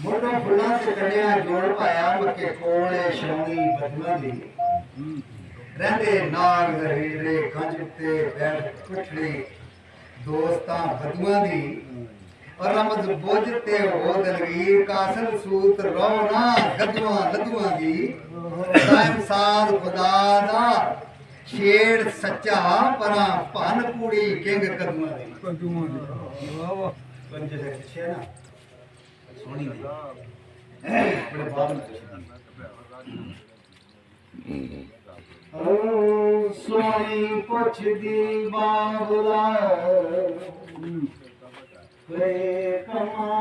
ਮੁੱਢੋਂ ਫੁੱਲਾਂ ਤੇ ਕੰਨਿਆ ਜੋੜ ਪਾਇਆ ਮੱਕੇ ਕੋਲੇ ਸ਼ੌਣੀ ਬਦਮਾਂ ਦੀ ਰਹਿੰਦੇ ਨਾਗ ਜ਼ਹੀਰੇ ਕੰਜ ਉੱਤੇ ਬੈਠ ਕੁਠੜੀ ਦੋਸਤਾਂ ਬਦੂਆਂ ਦੀ और रमज बोझते हो दलगीर कासल सूत रो ना गदुआ लदुआ दी टाइम साध खुदा दा शेर सच्चा परा भन कूड़ी किंग कदुआ दी वाह वाह पंजे से छे ना सोनी दी बड़े बात ओ सोनी पुछ दी बाबला वे कमा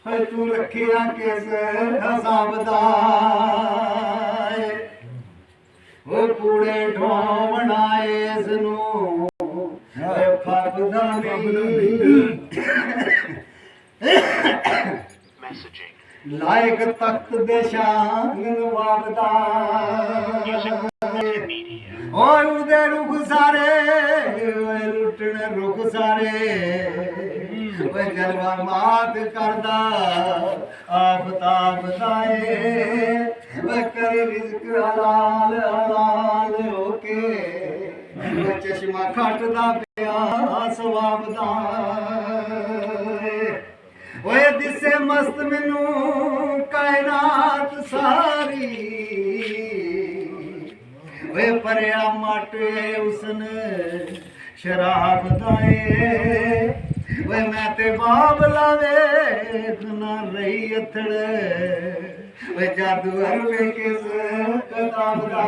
है तू रखिया किस हसाबदाए वो कूड़े ढोवनाए इसनू है खाबदा लायक तख्त दे शान वाबदा ओए उदे रुख सारे ओए लुटने रुख सारे ओए जलवा मात करदा आफताब दाए ओए करे रिज़्क हलाल हलाल होके ओए चश्मा खटदा पिया सवाब दा ओए दिसे मस्त मैनू कायनात सारी वे परया माटे उसन शराब दाए वे मैं ते बाबला वेख ना रही अथड़ वे जादू हर वे किस किताब दा